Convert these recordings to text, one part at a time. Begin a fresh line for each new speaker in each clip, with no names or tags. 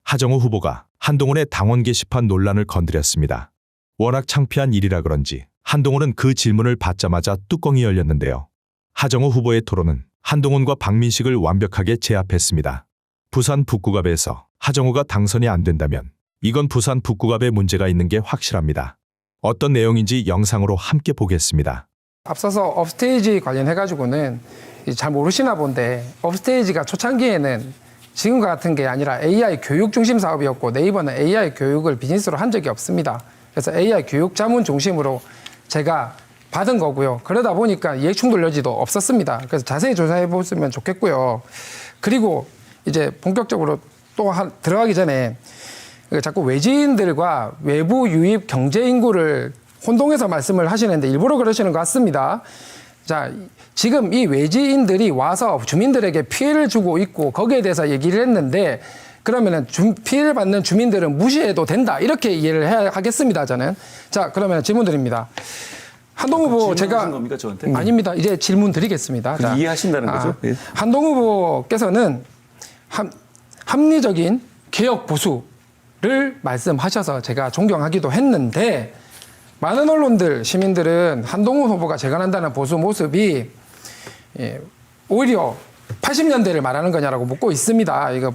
하정우 후보가 한동훈의 당원 게시판 논란을 건드렸습니다. 워낙 창피한 일이라 그런지 한동훈은 그 질문을 받자마자 뚜껑이 열렸는데요. 하정우 후보의 토론은 한동훈과 박민식을 완벽하게 제압했습니다. 부산 북구갑에서 하정우가 당선이 안 된다면 이건 부산 북구갑에 문제가 있는 게 확실합니다. 어떤 내용인지 영상으로 함께 보겠습니다.
앞서서 업스테이지 관련해가지고는 잘 모르시나 본데 업스테이지가 초창기에는 지금과 같은 게 아니라 AI 교육 중심 사업이었고 네이버는 AI 교육을 비즈니스로 한 적이 없습니다. 그래서 AI 교육 자문 중심으로 제가 받은 거고요. 그러다 보니까 이해충돌 여지도 없었습니다. 그래서 자세히 조사해 보시면 좋겠고요. 그리고 이제 본격적으로 또 들어가기 전에 자꾸 외지인들과 외부 유입 경제 인구를 혼동해서 말씀을 하시는데 일부러 그러시는 것 같습니다. 자, 지금 이 외지인들이 와서 주민들에게 피해를 주고 있고 거기에 대해서 얘기를 했는데 그러면은 피해를 받는 주민들은 무시해도 된다 이렇게 이해를 해야 하겠습니다. 저는. 자, 그러면 질문 드립니다. 한동훈 후보 제가
겁니까, 저한테?
아닙니다. 이제 질문 드리겠습니다. 자,
이해하신다는 거죠? 예.
한동훈 후보께서는 합리적인 개혁 보수를 말씀하셔서 제가 존경하기도 했는데 많은 언론들, 시민들은 한동훈 후보가 재건한다는 보수 모습이 오히려 80년대를 말하는 거냐라고 묻고 있습니다. 이거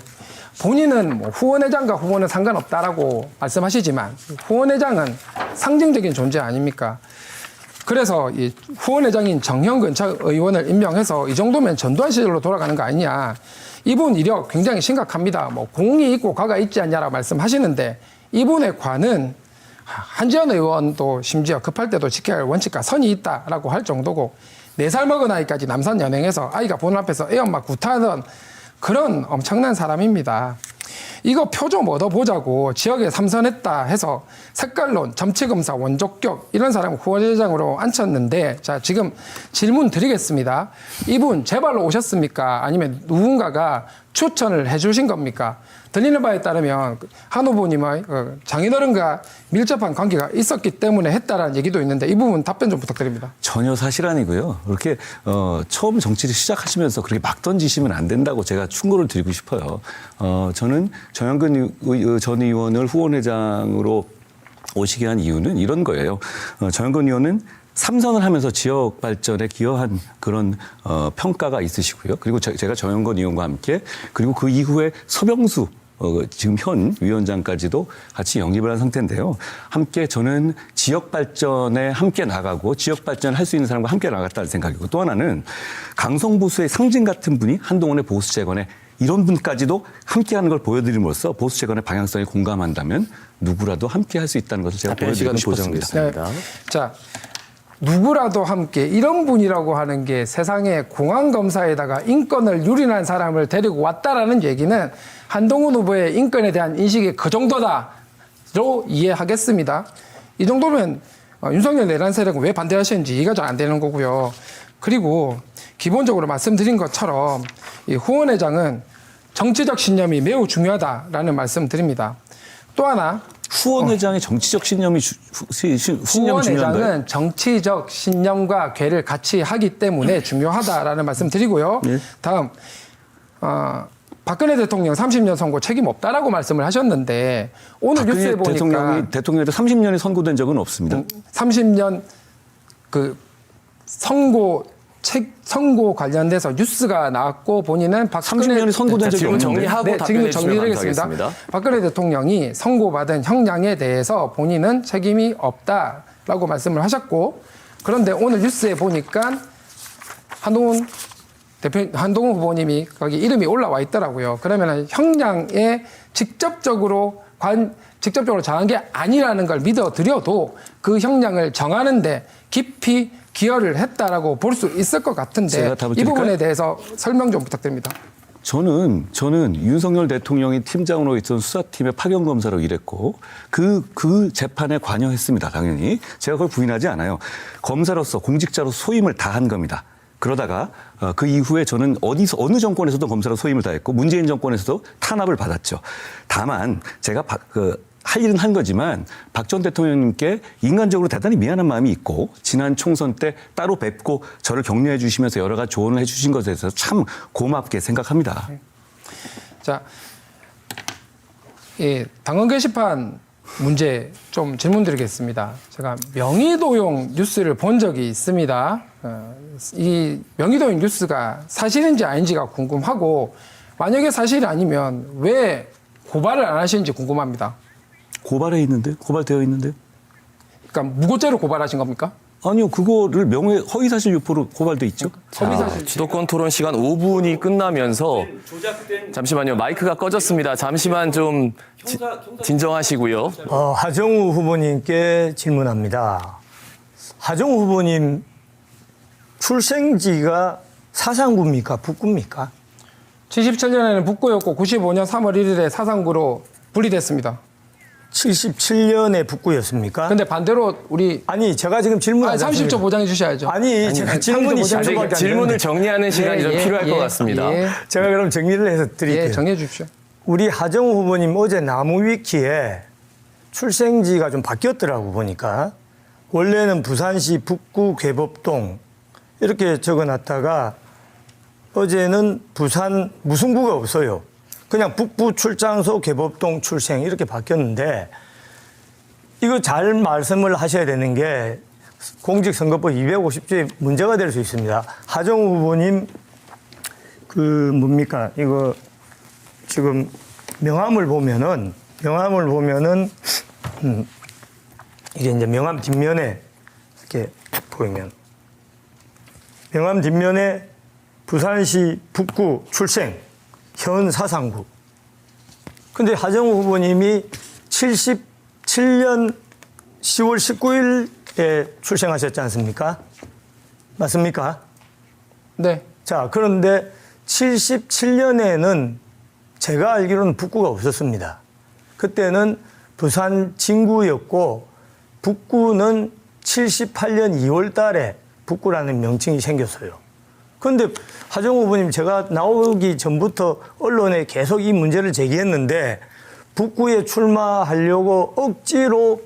본인은 뭐 후원회장과 후보는 상관없다라고 말씀하시지만 후원회장은 상징적인 존재 아닙니까? 그래서 이 후원회장인 정형근 전 의원을 임명해서 이 정도면 전두환 시절로 돌아가는 거 아니냐. 이분 이력 굉장히 심각합니다. 뭐 공이 있고 과가 있지 않냐라고 말씀하시는데 이분의 과는 한지원 의원도 심지어 급할 때도 지켜야 할 원칙과 선이 있다라고 할 정도고 4살 먹은 아이까지 남산 연행해서 아이가 보는 앞에서 애 엄마 구타하던 그런 엄청난 사람입니다. 이거 표 좀 얻어보자고 지역에 삼선했다 해서 색깔론, 점치검사, 원족격 이런 사람을 후원회장으로 앉혔는데 자 지금 질문 드리겠습니다. 이분 제발로 오셨습니까? 아니면 누군가가 추천을 해주신 겁니까? 들리는 바에 따르면 한 후보님의 장인어른과 밀접한 관계가 있었기 때문에 했다라는 얘기도 있는데 이 부분 답변 좀 부탁드립니다.
전혀 사실 아니고요. 그렇게 처음 정치를 시작하시면서 그렇게 막 던지시면 안 된다고 제가 충고를 드리고 싶어요. 저는 정영근 전 의원을 후원회장으로 오시게 한 이유는 이런 거예요. 정영근 의원은 삼선을 하면서 지역 발전에 기여한 그런 평가가 있으시고요. 그리고 제가 정영근 의원과 함께 그리고 그 이후에 서병수 지금 현 위원장까지도 같이 영입을 한 상태인데요. 함께 저는 지역 발전에 함께 나가고 지역 발전을 할 수 있는 사람과 함께 나갔다는 생각이고 또 하나는 강성보수의 상징 같은 분이 한동훈의 보수 재건에 이런 분까지도 함께하는 걸 보여드림으로써 보수 재건의 방향성에 공감한다면 누구라도 함께 할 수 있다는 것을 제가 보여드리는 보장입니다.
네. 자, 누구라도 함께 이런 분이라고 하는 게 세상에 공안검사에다가 인권을 유린한 사람을 데리고 왔다라는 얘기는 한동훈 후보의 인권에 대한 인식이 그 정도다로 이해하겠습니다. 이 정도면 윤석열 내란 세력은 왜 반대하시는지 이해가 잘 안 되는 거고요. 그리고 기본적으로 말씀드린 것처럼 이 후원회장은 정치적 신념이 매우 중요하다라는 말씀 드립니다. 또 하나
후원회장의 정치적 신념이 중요한가요?
후원회장은 정치적 신념과 궤를 같이 하기 때문에 중요하다라는 말씀 드리고요.
네.
다음 박근혜 대통령 30년 선고 책임 없다라고 말씀을 하셨는데 오늘 뉴스에 보니까
대통령이 30년이 선고된 적은 없습니다.
30년 그 선고 관련돼서 뉴스가 나왔고 본인은 박근혜
30년이 선고된 적이
지금
없는데.
정리하고
네, 지금
답변해 주시면
정리드리겠습니다.
감사하겠습니다.
박근혜 대통령이 선고받은 형량에 대해서 본인은 책임이 없다라고 말씀을 하셨고 그런데 오늘 뉴스에 보니까 한동훈 후보님이 거기 이름이 올라와 있더라고요. 그러면 형량에 직접적으로 정한 게 아니라는 걸 믿어드려도 그 형량을 정하는데 깊이 기여를 했다라고 볼 수 있을 것 같은데 이 부분에 대해서 설명 좀 부탁드립니다.
저는 윤석열 대통령이 팀장으로 있던 수사팀의 파견검사로 일했고 그 재판에 관여했습니다. 당연히. 제가 그걸 부인하지 않아요. 검사로서 공직자로 소임을 다한 겁니다. 그러다가 그 이후에 저는 어느 정권에서도 검사로 소임을 다했고 문재인 정권에서도 탄압을 받았죠. 다만 제가 할 일은 한 거지만 박 전 대통령님께 인간적으로 대단히 미안한 마음이 있고 지난 총선 때 따로 뵙고 저를 격려해 주시면서 여러 가지 조언을 해 주신 것에 대해서 참 고맙게 생각합니다.
자, 예, 당원 게시판 문제 좀 질문드리겠습니다. 제가 명의도용 뉴스를 본 적이 있습니다. 이 명의도용 뉴스가 사실인지 아닌지가 궁금하고 만약에 사실이 아니면 왜 고발을 안 하시는지 궁금합니다.
고발해 있는데 고발되어 있는데요.
그러니까 무고죄로 고발하신 겁니까?
아니요, 그거를 명예 허위사실 유포로 고발돼 있죠.
허위사실.
주도권 토론 시간 5분이 끝나면서 잠시만요. 마이크가 꺼졌습니다. 잠시만 좀 진정하시고요.
하정우 후보님께 질문합니다. 하정우 후보님 출생지가 사상구입니까? 북구입니까?
77년에는 북구였고 95년 3월 1일에 사상구로 분리됐습니다.
77년에 북구였습니까?
근데 반대로 우리
아니 제가 지금 질문하지
30초 보장해 주셔야죠.
아니 제가 질문이
30초 보장해
10초밖에 안
질문을
되는데
정리하는 시간이 좀 필요할 것 같습니다.
제가 그럼 정리를 해서 드릴게요.
예, 정리해 주십시오.
우리 하정우 후보님 어제 나무위키에 출생지가 좀 바뀌었더라고 보니까 원래는 부산시 북구 괴법동 이렇게 적어놨다가 어제는 부산 무슨 구가 없어요. 그냥 북부 출장소 괴법동 출생 이렇게 바뀌었는데 이거 잘 말씀을 하셔야 되는 게 공직선거법 250조에 문제가 될 수 있습니다. 하정우 후보님 그 뭡니까 이거 지금 명함을 보면은 이게 이제 명함 뒷면에 이렇게 보이면 명함 뒷면에 부산시 북구 출생 현 사상구. 근데 하정우 후보님이 77년 10월 19일에 출생하셨지 않습니까? 맞습니까?
네.
자, 그런데 77년에는 제가 알기로는 북구가 없었습니다. 그때는 부산 진구였고 북구는 78년 2월 달에 북구라는 명칭이 생겼어요. 그런데 하정우 후보님 제가 나오기 전부터 언론에 계속 이 문제를 제기했는데 북구에 출마하려고 억지로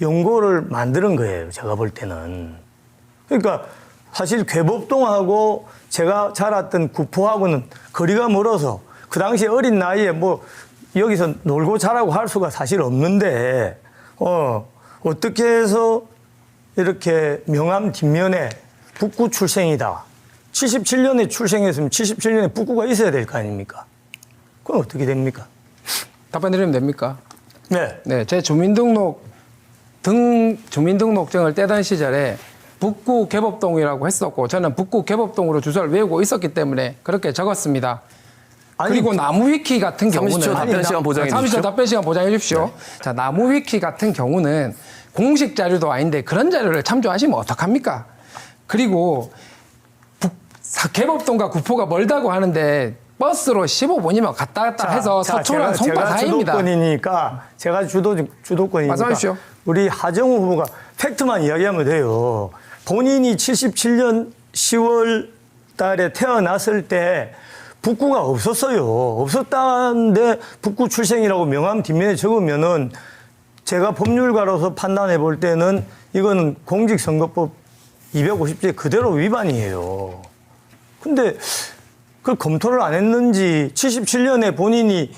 연고를 만드는 거예요. 제가 볼 때는. 그러니까 사실 괴법동하고 제가 자랐던 구포하고는 거리가 멀어서 그 당시 어린 나이에 뭐 여기서 놀고 자라고 할 수가 사실 없는데 어떻게 해서 이렇게 명함 뒷면에 북구 출생이다. 77년에 출생했으면 77년에 북구가 있어야 될 거 아닙니까? 그건 어떻게 됩니까?
답변 드리면 됩니까?
네.
네, 제 주민등록증을 떼던 시절에 북구 개법동이라고 했었고 저는 북구 개법동으로 주소를 외우고 있었기 때문에 그렇게 적었습니다. 그리고 나무위키 같은 경우는
30초 답변 시간 보장해
30초
주십시오.
답변 시간 보장해 주십시오. 네. 자, 나무위키 같은 경우는 공식 자료도 아닌데 그런 자료를 참조하시면 어떡합니까? 그리고 개법동과 구포가 멀다고 하는데 버스로 15분이면 갔다 갔다 해서 서초랑 송파 사이입니다.
제가 주도권이니까
말씀하십시오.
우리 하정우 후보가 팩트만 이야기하면 돼요. 본인이 77년 10월 달에 태어났을 때 북구가 없었어요. 없었다는데 북구 출생이라고 명함 뒷면에 적으면은 제가 법률가로서 판단해 볼 때는 이거는 공직선거법 250조에 그대로 위반이에요. 근데 그걸 검토를 안 했는지 77년에 본인이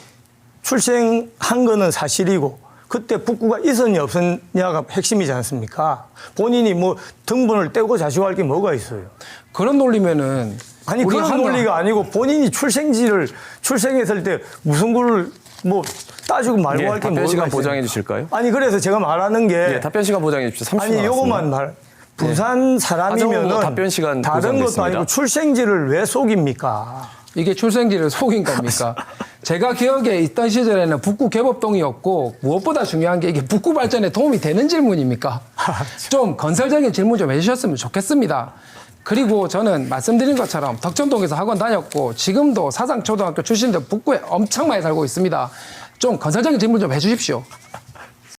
출생한 거는 사실이고 그때 북구가 있었냐 없었냐가 핵심이지 않습니까? 본인이 뭐 등본을 떼고 자시고 할 게 뭐가 있어요?
그런 논리면은
아니 그런 논리가 아니고 본인이 출생했을 때 무슨 거를 뭐 따지고 말고 할 게
답변
뭐가
시간
있어요?
보장해 주실까요?
아니 그래서 제가 말하는 게
답변 시간 보장해 주십시오. 30초
아니
남았습니다.
요것만 부산 사람이면은
하정우 답변 시간
다른 것도
보장됐습니다.
아니고 출생지를 왜 속입니까?
이게 출생지를 속인 겁니까? 제가 기억에 있던 시절에는 북구 개법동이었고 무엇보다 중요한 게 이게 북구 발전에 도움이 되는 질문입니까? 좀 건설적인 질문 좀 해주셨으면 좋겠습니다. 그리고 저는 말씀드린 것처럼 덕천동에서 학원 다녔고 지금도 사상초등학교 출신들 북구에 엄청 많이 살고 있습니다. 좀 건설적인 질문 좀 해주십시오.